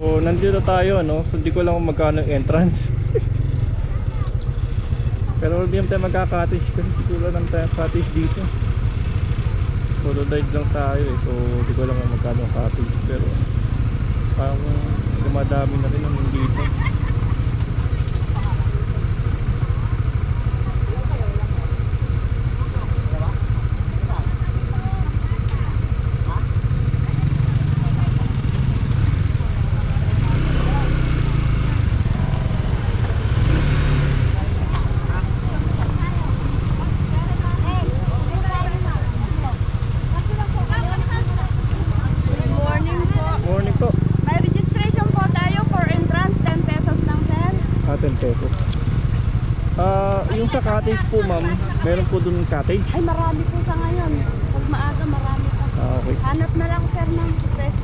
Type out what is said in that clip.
So, nandito tayo, no? So, di ko lang kung magkano yung entrance. Pero hindi naman tayo magka-cottage kasi siguro lang tayo cottage dito. Solo dive lang tayo eh. So, di ko lang kung magkano yung cottage. Pero, parang dumadami na rin naman dito. Morning po. May registration po tayo for entrance, 10 pesos lang, sir. 10 pesos. Yung sa cottage po ma'am, meron po dun cottage? Ay, marami po sa ngayon. Pag maaga, marami po. Okay. Hanap na lang, sir, ng best